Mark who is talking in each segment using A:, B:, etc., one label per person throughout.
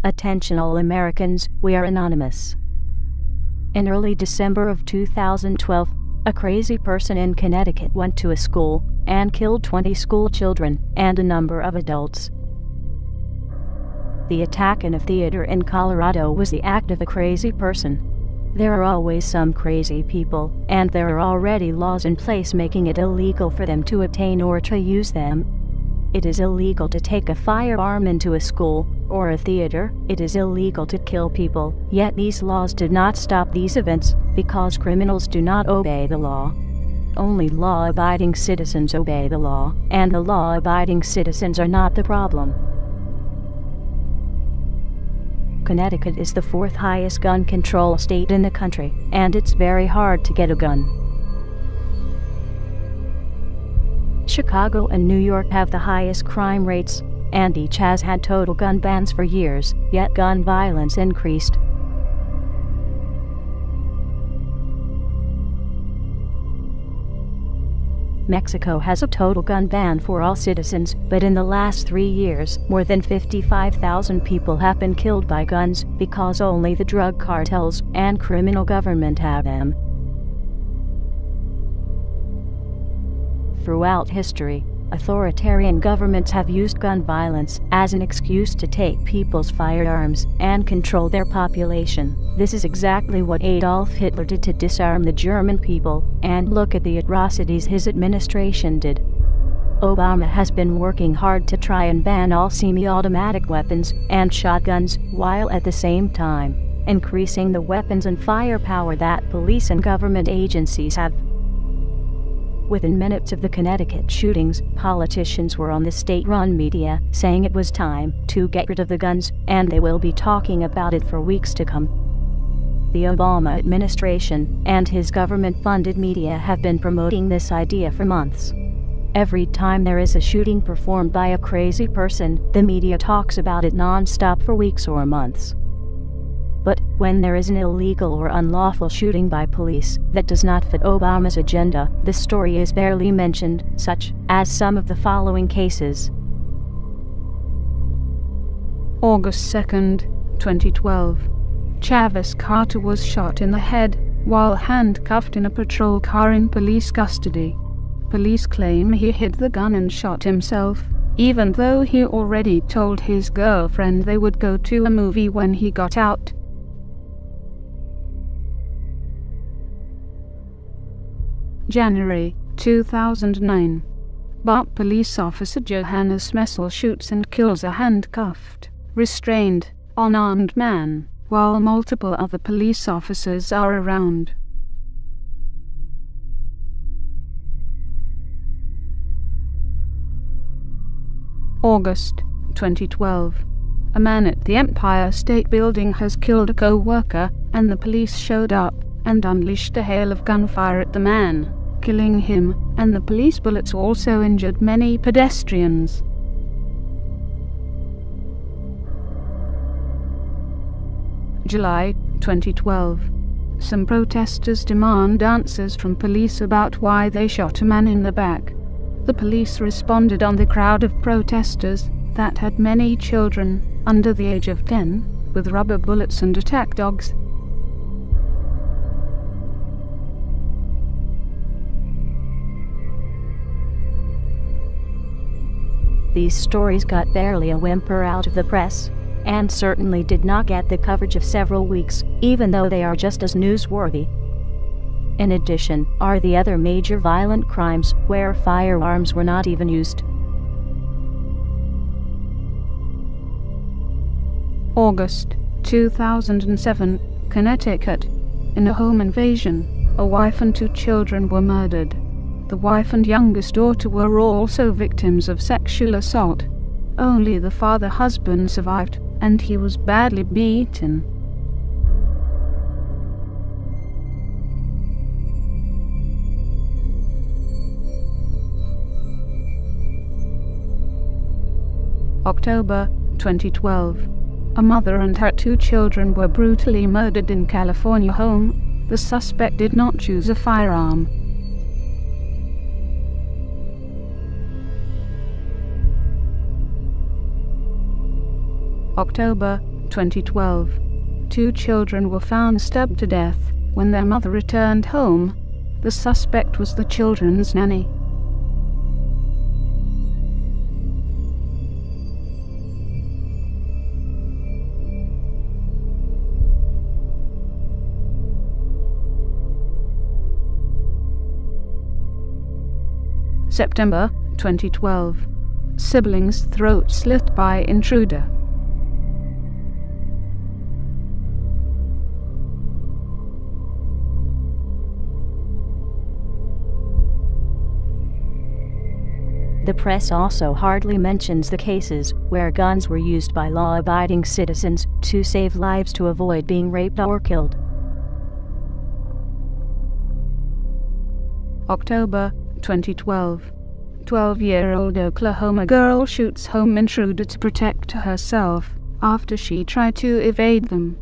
A: Attention all Americans, we are anonymous. In early December of 2012, a crazy person in Connecticut went to a school and killed 20 school children and a number of adults. The attack in a theater in Colorado was the act of a crazy person. There are always some crazy people, and there are already laws in place making it illegal for them to obtain or to use them. It is illegal to take a firearm into a school or a theater. It is illegal to kill people, yet these laws did not stop these events because criminals do not obey the law. Only law-abiding citizens obey the law, and the law-abiding citizens are not the problem. Connecticut is the 4th highest gun control state in the country, and it's very hard to get a gun. Chicago and New York have the highest crime rates, and each has had total gun bans for years, yet gun violence increased. Mexico has a total gun ban for all citizens, but in the last 3 years, more than 55,000 people have been killed by guns because only the drug cartels and criminal government have them. Throughout history, authoritarian governments have used gun violence as an excuse to take people's firearms and control their population. This is exactly what Adolf Hitler did to disarm the German people, and look at the atrocities his administration did. Obama has been working hard to try and ban all semi-automatic weapons and shotguns, while at the same time increasing the weapons and firepower that police and government agencies have. Within minutes of the Connecticut shootings, politicians were on the state-run media saying it was time to get rid of the guns, and they will be talking about it for weeks to come. The Obama administration and his government-funded media have been promoting this idea for months. Every time there is a shooting performed by a crazy person, the media talks about it non-stop for weeks or months. But when there is an illegal or unlawful shooting by police that does not fit Obama's agenda, the story is barely mentioned, such as some of the following cases.
B: August 2nd, 2012. Travis Carter was shot in the head while handcuffed in a patrol car in police custody. Police claim he hid the gun and shot himself, even though he already told his girlfriend they would go to a movie when he got out. January 2009. Bart police officer Johannes Messel shoots and kills a handcuffed, restrained, unarmed man, while multiple other police officers are around. August 2012. A man at the Empire State Building has killed a co-worker, and the police showed up and unleashed a hail of gunfire at the man, killing him, and the police bullets also injured many pedestrians. July 2012. Some protesters demand answers from police about why they shot a man in the back. The police responded on the crowd of protesters that had many children under the age of 10, with rubber bullets and attack dogs.
A: These stories got barely a whimper out of the press, and certainly did not get the coverage of several weeks, even though they are just as newsworthy. In addition, are the other major violent crimes where firearms were not even used.
B: August 2007, Connecticut. In a home invasion, a wife and 2 children were murdered. The wife and youngest daughter were also victims of sexual assault. Only the husband survived, and he was badly beaten. October 2012. A mother and her 2 children were brutally murdered in California home. The suspect did not choose a firearm. October 2012. 2 children were found stabbed to death when their mother returned home. The suspect was the children's nanny. September 2012. Siblings' throat slit by intruder.
A: The press also hardly mentions the cases where guns were used by law-abiding citizens to save lives to avoid being raped or killed.
B: October 2012. 12-year-old Oklahoma girl shoots home intruder to protect herself after she tried to evade them.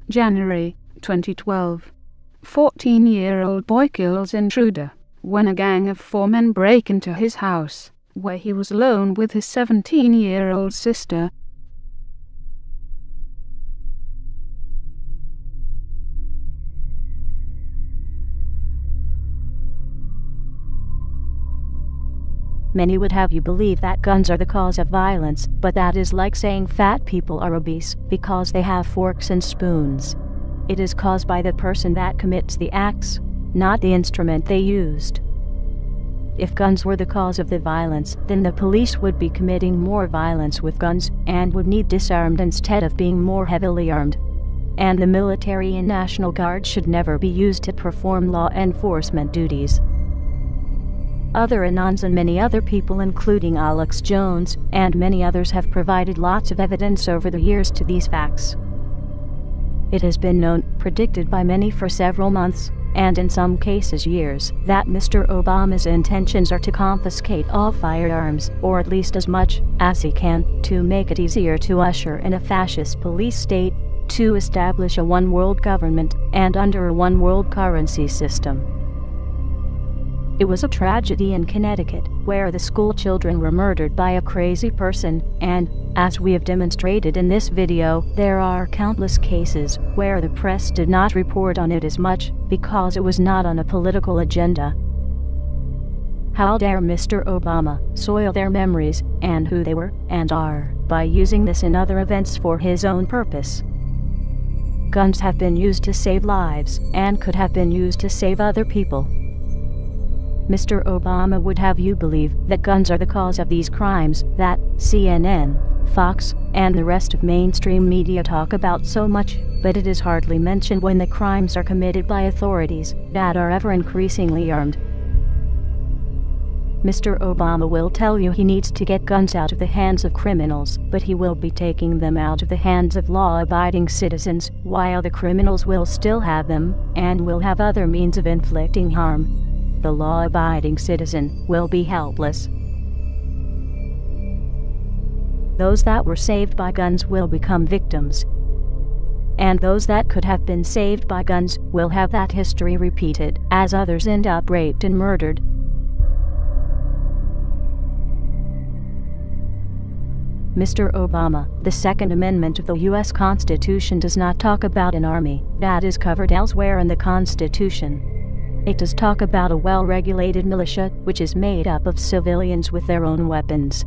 B: January 2012. 14-year-old boy kills intruder when a gang of 4 men break into his house, where he was alone with his 17-year-old sister.
A: Many would have you believe that guns are the cause of violence, but that is like saying fat people are obese because they have forks and spoons. It is caused by the person that commits the acts, not the instrument they used. If guns were the cause of the violence, then the police would be committing more violence with guns and would need disarmed instead of being more heavily armed. And the military and National Guard should never be used to perform law enforcement duties. Other Anons and many other people, including Alex Jones and many others, have provided lots of evidence over the years to these facts. It has been known, predicted by many for several months, and in some cases years, that Mr. Obama's intentions are to confiscate all firearms, or at least as much as he can, to make it easier to usher in a fascist police state, to establish a one-world government, and under a one-world currency system. It was a tragedy in Connecticut, where the school children were murdered by a crazy person, and, as we have demonstrated in this video, there are countless cases where the press did not report on it as much, because it was not on a political agenda. How dare Mr. Obama soil their memories, and who they were, and are, by using this and other events for his own purpose. Guns have been used to save lives, and could have been used to save other people. Mr. Obama would have you believe that guns are the cause of these crimes that CNN, Fox, and the rest of mainstream media talk about so much, but it is hardly mentioned when the crimes are committed by authorities that are ever increasingly armed. Mr. Obama will tell you he needs to get guns out of the hands of criminals, but he will be taking them out of the hands of law-abiding citizens, while the criminals will still have them, and will have other means of inflicting harm. The law-abiding citizen will be helpless. Those that were saved by guns will become victims. And those that could have been saved by guns will have that history repeated, as others end up raped and murdered. Mr. Obama, the Second Amendment of the U.S. Constitution does not talk about an army. That is covered elsewhere in the Constitution. It does talk about a well-regulated militia, which is made up of civilians with their own weapons.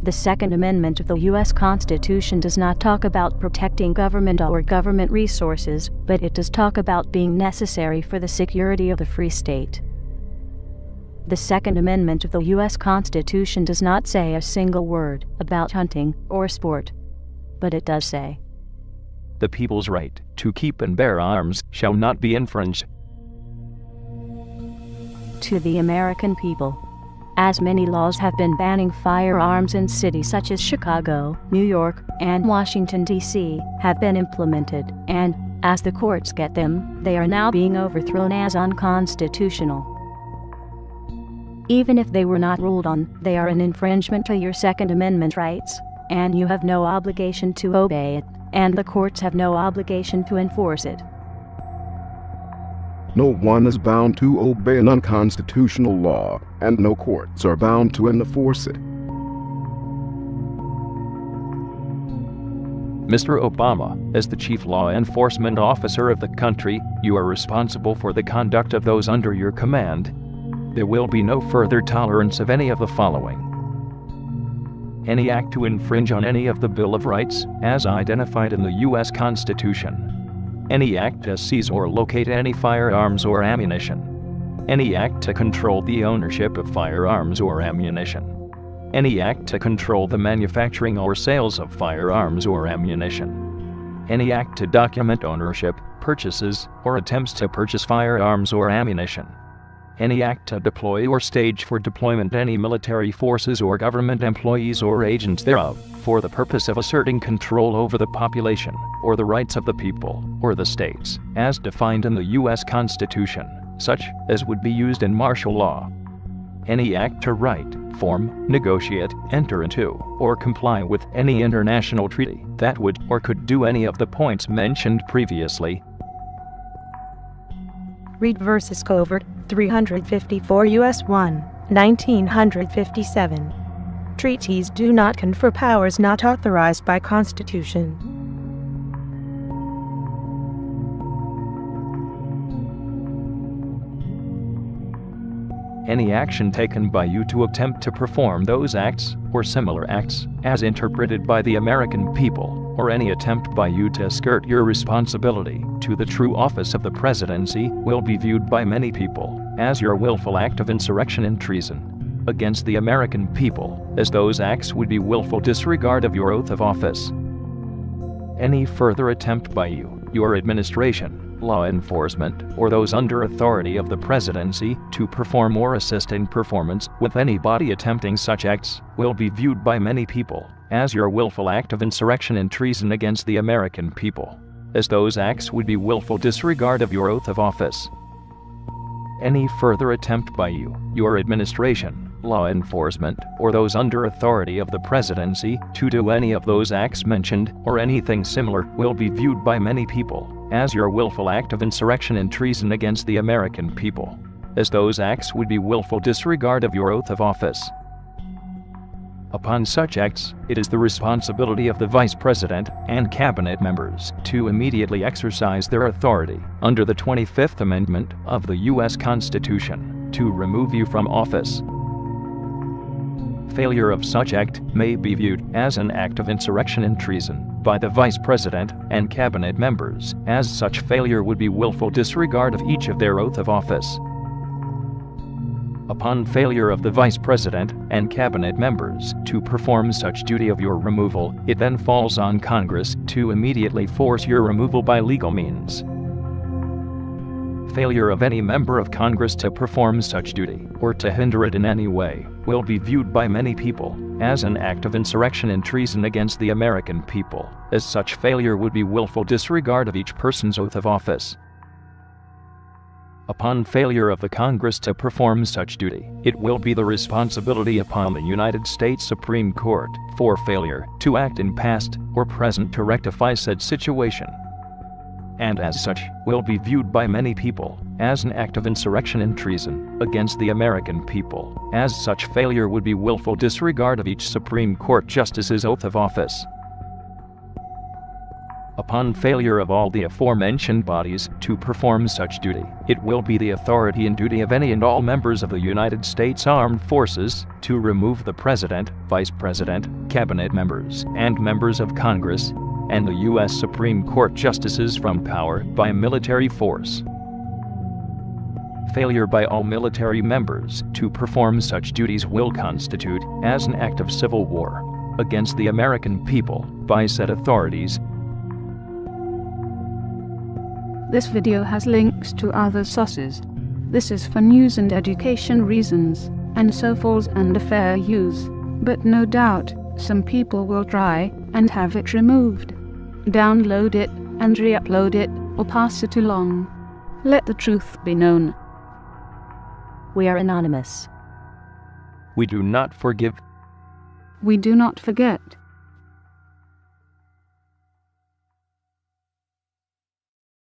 A: The Second Amendment of the U.S. Constitution does not talk about protecting government or government resources, but it does talk about being necessary for the security of the free state. The Second Amendment of the U.S. Constitution does not say a single word about hunting or sport, but it does say,
C: "The people's right to keep and bear arms shall not be infringed."
A: To the American people, as many laws have been banning firearms in cities such as Chicago, New York, and Washington, D.C., have been implemented, and, as the courts get them, they are now being overthrown as unconstitutional. Even if they were not ruled on, they are an infringement to your Second Amendment rights, and you have no obligation to obey it, and the courts have no obligation to enforce it.
D: No one is bound to obey an unconstitutional law, and no courts are bound to enforce it.
C: Mr. Obama, as the chief law enforcement officer of the country, you are responsible for the conduct of those under your command. There will be no further tolerance of any of the following: any act to infringe on any of the Bill of Rights, as identified in the U.S. Constitution; any act to seize or locate any firearms or ammunition; any act to control the ownership of firearms or ammunition; any act to control the manufacturing or sales of firearms or ammunition; any act to document ownership, purchases, or attempts to purchase firearms or ammunition; any act to deploy or stage for deployment any military forces or government employees or agents thereof, for the purpose of asserting control over the population, or the rights of the people, or the states, as defined in the U.S. Constitution, such as would be used in martial law; any act to write, form, negotiate, enter into, or comply with any international treaty that would or could do any of the points mentioned previously.
E: Reed vs. Covert, 354 U.S. 1, 1957. Treaties do not confer powers not authorized by Constitution.
C: Any action taken by you to attempt to perform those acts, or similar acts, as interpreted by the American people, or any attempt by you to skirt your responsibility to the true office of the presidency, will be viewed by many people as your willful act of insurrection and treason against the American people, as those acts would be willful disregard of your oath of office. Any further attempt by you, your administration, law enforcement, or those under authority of the presidency to perform or assist in performance with any body attempting such acts will be viewed by many people as your willful act of insurrection and treason against the American people, as those acts would be willful disregard of your oath of office. Any further attempt by you, your administration, law enforcement, or those under authority of the presidency to do any of those acts mentioned, or anything similar, will be viewed by many people as your willful act of insurrection and treason against the American people, as those acts would be willful disregard of your oath of office. Upon such acts, it is the responsibility of the Vice President and Cabinet members to immediately exercise their authority under the 25th Amendment of the U.S. Constitution to remove you from office. Failure of such act may be viewed as an act of insurrection and treason by the Vice President and Cabinet members, as such failure would be willful disregard of each of their oath of office. Upon failure of the Vice President and Cabinet members to perform such duty of your removal, it then falls on Congress to immediately force your removal by legal means. Failure of any member of Congress to perform such duty, or to hinder it in any way, will be viewed by many people as an act of insurrection and treason against the American people, as such failure would be willful disregard of each person's oath of office. Upon failure of the Congress to perform such duty, it will be the responsibility upon the United States Supreme Court for failure to act in past or present to rectify said situation, and as such will be viewed by many people as an act of insurrection and treason against the American people, as such failure would be willful disregard of each Supreme Court justice's oath of office. Upon failure of all the aforementioned bodies to perform such duty, it will be the authority and duty of any and all members of the United States Armed Forces to remove the President, Vice President, Cabinet members, and members of Congress, and the U.S. Supreme Court justices from power by military force. Failure by all military members to perform such duties will constitute as an act of civil war against the American people by said authorities.
B: This video has links to other sources. This is for news and education reasons, and so falls under fair use. But no doubt, some people will try and have it removed. Download it and re-upload it, or pass it along. Let the truth be known.
A: We are anonymous.
C: We do not forgive.
B: We do not forget.